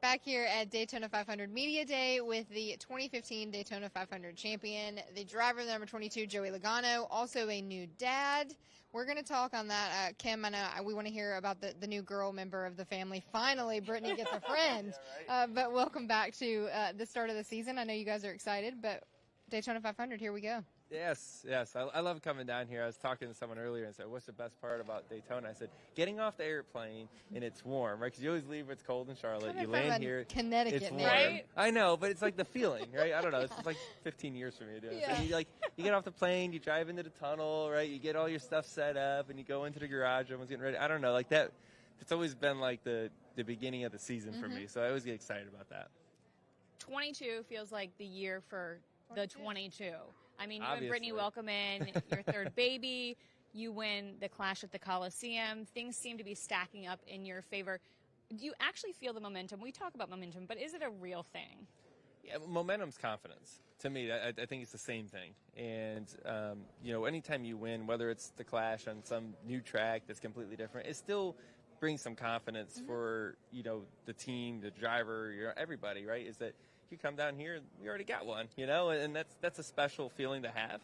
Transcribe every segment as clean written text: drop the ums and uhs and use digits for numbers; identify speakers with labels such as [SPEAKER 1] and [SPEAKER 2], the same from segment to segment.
[SPEAKER 1] Back here at Daytona 500 Media Day with the 2015 Daytona 500 champion, the driver of the number 22, Joey Logano, also a new dad. We're going to talk on that. Kim, I know we want to hear about the new girl member of the family. Finally, Brittany gets a friend.
[SPEAKER 2] Yeah, right?
[SPEAKER 1] But welcome back to the start of the season. I know you guys are excited, but Daytona 500, here we go.
[SPEAKER 2] Yes. I love coming down here. I was talking to someone earlier and said, what's the best part about Daytona? I said, getting off the airplane and it's warm, right? Because you always leave when it's cold in Charlotte. You land here,
[SPEAKER 1] Connecticut,
[SPEAKER 2] it's warm.
[SPEAKER 1] right?
[SPEAKER 2] I know, but it's like the feeling, right? I don't know. It's like 15 years for me to do it.
[SPEAKER 1] Yeah.
[SPEAKER 2] So you get off the plane, you drive into the tunnel, right? You get all your stuff set up and you go into the garage. Everyone's getting ready. I don't know, like that. It's always been like the beginning of the season for me. So I always get excited about that.
[SPEAKER 3] 22 feels like the year for the 22. I mean, you
[SPEAKER 2] Obviously.
[SPEAKER 3] and Brittany welcome in your third baby. You win the Clash at the Coliseum. Things seem to be stacking up in your favor. Do you actually feel the momentum? We talk about momentum, but is it a real thing?
[SPEAKER 2] Yeah, momentum's confidence. To me, I think it's the same thing. And, anytime you win, whether it's the Clash on some new track that's completely different, it still brings some confidence for, the team, the driver, everybody, right? Is that you come down here, we already got one, and that's a special feeling to have.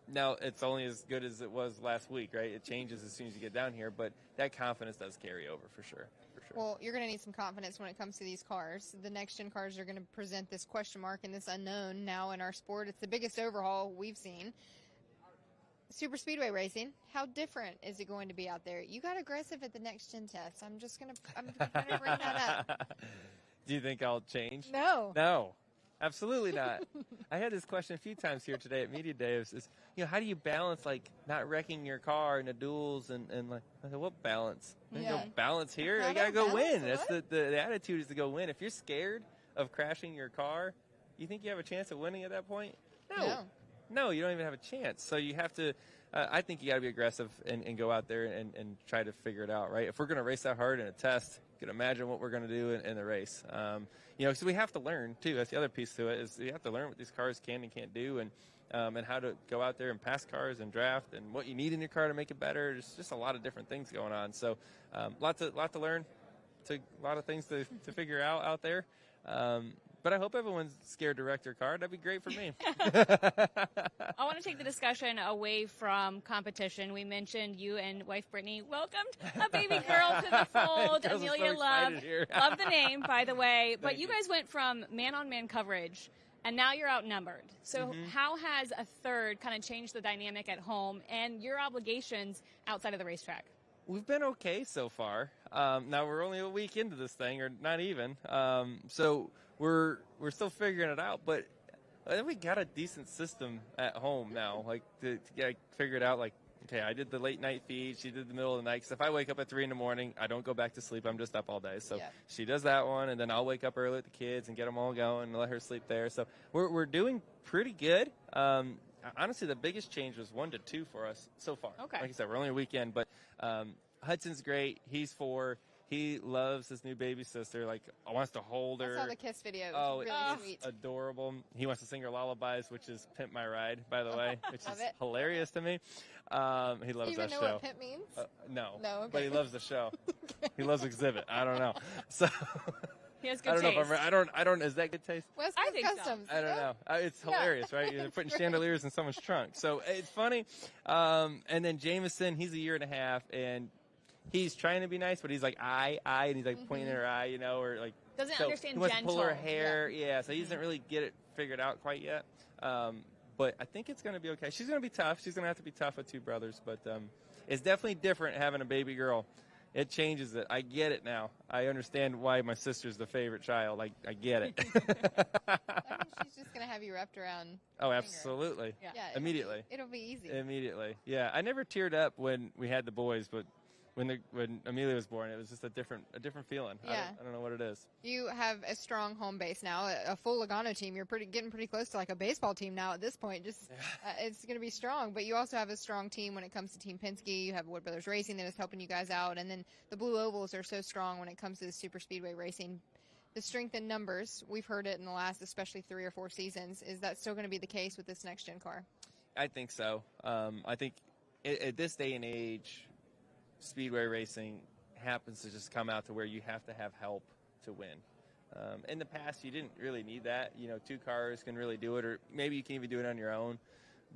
[SPEAKER 2] Now, it's only as good as it was last week, right? It changes as soon as you get down here, but that confidence does carry over for sure.
[SPEAKER 1] Well, you're going to need some confidence when it comes to these cars. The next-gen cars are going to present this question mark and this unknown now in our sport. It's the biggest overhaul we've seen. Super Speedway racing, how different is it going to be out there? You got aggressive at the next-gen test. I'm going to bring that up.
[SPEAKER 2] Do you think I'll change?
[SPEAKER 1] No.
[SPEAKER 2] No, absolutely not. I had this question a few times here today at Media Day. It was, how do you balance, not wrecking your car in the duels and I said, what balance? You go balance here? I got to go win. That's the attitude is to go win. If you're scared of crashing your car, you think you have a chance of winning at that point? No, you don't even have a chance. So you have to, I think you got to be aggressive and go out there and try to figure it out, right? If we're going to race that hard in a test, you can imagine what we're going to do in the race. So we have to learn, too. That's the other piece to it is you have to learn what these cars can and can't do and how to go out there and pass cars and draft and what you need in your car to make it better. There's just a lot of different things going on. So lot to learn, a lot of things to figure out there. But I hope everyone's scared to wreck their car. That'd be great for me.
[SPEAKER 3] I want to take the discussion away from competition. We mentioned you and wife Brittany welcomed a baby girl to the fold. Amelia Love. Love the name, by the way. But you guys went from man-on-man coverage, and now you're outnumbered. So how has a third kind of changed the dynamic at home and your obligations outside of the racetrack?
[SPEAKER 2] We've been okay so far. Now we're only a week into this thing, or not even. So we're still figuring it out, but I think we got a decent system at home now. To get figured out. Okay, I did the late night feed. She did the middle of the night. Because if I wake up at 3 a.m, I don't go back to sleep. I'm just up all day. So she does that one, and then I'll wake up early with the kids and get them all going and let her sleep there. So we're doing pretty good. Honestly, the biggest change was 1 to 2 for us so far.
[SPEAKER 3] Okay.
[SPEAKER 2] Like I said, we're only a weekend, but Hudson's great. He's 4. He loves his new baby sister. Wants to hold her.
[SPEAKER 1] I saw the kiss video. It
[SPEAKER 2] Oh,
[SPEAKER 1] was really sweet.
[SPEAKER 2] Adorable. He wants to sing her lullabies, which is "Pimp My Ride," by the way, which is hilarious to me. He loves
[SPEAKER 1] Do you even
[SPEAKER 2] that
[SPEAKER 1] know
[SPEAKER 2] show.
[SPEAKER 1] what pimp means?
[SPEAKER 2] No,
[SPEAKER 1] okay.
[SPEAKER 2] But he loves the show. He loves Exhibit. I don't know. So
[SPEAKER 3] He has good
[SPEAKER 2] I don't
[SPEAKER 3] taste.
[SPEAKER 2] know if I don't. Is that good taste?
[SPEAKER 1] West
[SPEAKER 3] I
[SPEAKER 1] Coast
[SPEAKER 3] think so.
[SPEAKER 1] Customs.
[SPEAKER 2] I don't know. It's hilarious, right? You're putting chandeliers in someone's trunk. So it's funny. And then Jameson, he's a year and a half, and he's trying to be nice, but he's like, and he's pointing at her eye, or
[SPEAKER 3] Doesn't understand
[SPEAKER 2] he wants to pull her
[SPEAKER 3] gentle.
[SPEAKER 2] hair. Yeah, so he doesn't really get it figured out quite yet. But I think it's going to be okay. She's going to be tough. She's going to have to be tough with 2 brothers, but it's definitely different having a baby girl. It changes it. I get it now. I understand why my sister's the favorite child. I get it.
[SPEAKER 1] I mean, she's just going to have you wrapped around.
[SPEAKER 2] Oh, absolutely.
[SPEAKER 1] Yeah,
[SPEAKER 2] Immediately.
[SPEAKER 1] It'll be easy.
[SPEAKER 2] Immediately. Yeah, I never teared up when we had the boys, but when Amelia was born, it was just a different feeling.
[SPEAKER 1] Yeah.
[SPEAKER 2] I don't know what it is.
[SPEAKER 1] You have a strong home base now, a full Logano team. You're getting pretty close to a baseball team now at this point. It's going to be strong, but you also have a strong team when it comes to Team Penske. You have Wood Brothers Racing that is helping you guys out, and then the Blue Ovals are so strong when it comes to the super speedway racing. The strength in numbers, we've heard it in the last, especially 3 or 4 seasons. Is that still going to be the case with this next-gen car?
[SPEAKER 2] I think so. I think at this day and age, speedway racing happens to just come out to where you have to have help to win. In the past, you didn't really need that. 2 cars can really do it, or maybe you can even do it on your own.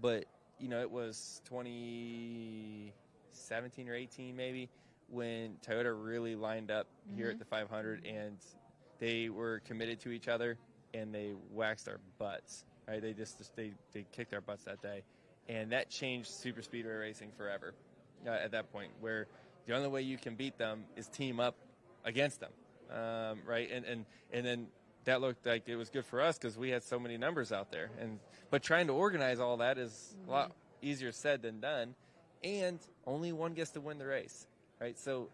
[SPEAKER 2] But, it was 2017 or 18 maybe when Toyota really lined up here at the 500, and they were committed to each other, and they waxed our butts. Right? They kicked our butts that day. And that changed super speedway racing forever at that point, where the only way you can beat them is team up against them, right? And then that looked like it was good for us because we had so many numbers out there. But trying to organize all that is a lot easier said than done, and only one gets to win the race, right? So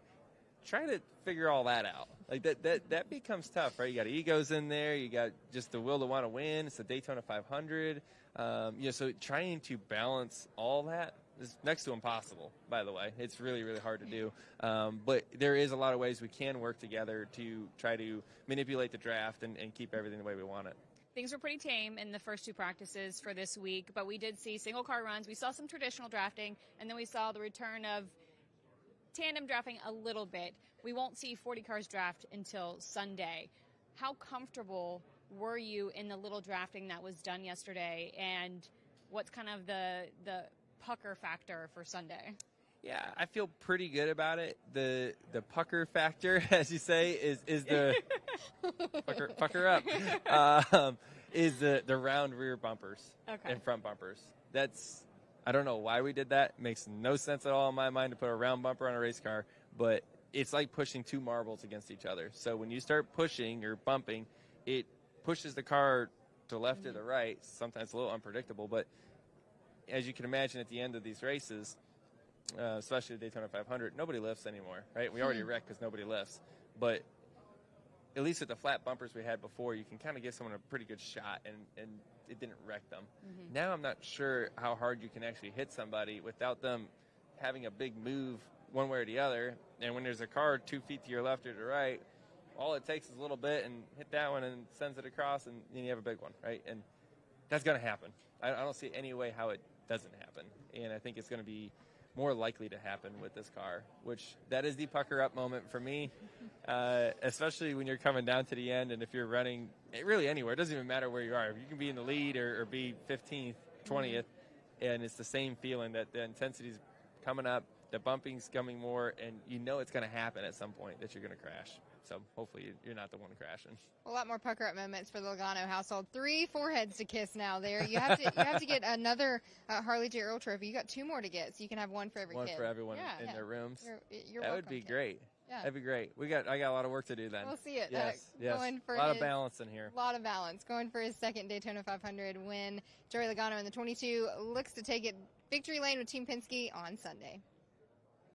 [SPEAKER 2] try to figure all that out. Like that becomes tough, right? You got egos in there. You got just the will to want to win. It's the Daytona 500. So trying to balance all that is next to impossible, by the way. It's really, really hard to do. But there is a lot of ways we can work together to try to manipulate the draft and keep everything the way we want it.
[SPEAKER 3] Things were pretty tame in the first 2 practices for this week, but we did see single car runs. We saw some traditional drafting, and then we saw the return of tandem drafting a little bit. We won't see 40 cars draft until Sunday. How comfortable were you in the little drafting that was done yesterday, and what's kind of the pucker factor for Sunday?
[SPEAKER 2] Yeah, I feel pretty good about it. The pucker factor, as you say, is the pucker up. Is the round rear bumpers and front bumpers. I don't know why we did that. It makes no sense at all in my mind to put a round bumper on a race car, but it's like pushing 2 marbles against each other. So when you start pushing or bumping, it pushes the car to the left or the right. Sometimes a little unpredictable, but as you can imagine at the end of these races, especially the Daytona 500, nobody lifts anymore, right? We already wrecked because nobody lifts. But at least with the flat bumpers we had before, you can kind of give someone a pretty good shot, and it didn't wreck them. Now I'm not sure how hard you can actually hit somebody without them having a big move one way or the other. And when there's a car 2 feet to your left or to the right, all it takes is a little bit and hit that one and sends it across, and then you have a big one, right? And that's going to happen. I don't see any way how it doesn't happen. And I think it's going to be more likely to happen with this car, which that is the pucker up moment for me, especially when you're coming down to the end. And if you're running really anywhere, it doesn't even matter where you are. You can be in the lead or be 15th, 20th, and it's the same feeling that the intensity's coming up, the bumping's coming more, and you know it's going to happen at some point that you're going to crash. So hopefully you're not the one crashing.
[SPEAKER 1] A lot more pucker up moments for the Logano household. 3 foreheads to kiss now. There, you have to get another Harley J. Earl trophy. You got 2 more to get, so you can have one for every kid.
[SPEAKER 2] One for everyone in their rooms.
[SPEAKER 1] You're
[SPEAKER 2] that
[SPEAKER 1] welcome,
[SPEAKER 2] would be
[SPEAKER 1] kid.
[SPEAKER 2] Great.
[SPEAKER 1] Yeah.
[SPEAKER 2] That'd be great. I got a lot of work to do then.
[SPEAKER 1] We'll see it.
[SPEAKER 2] Yes.
[SPEAKER 1] Going for
[SPEAKER 2] a lot of balance in here.
[SPEAKER 1] A lot of balance. Going for his second Daytona 500 win. Joey Logano in the 22 looks to take it victory lane with Team Penske on Sunday.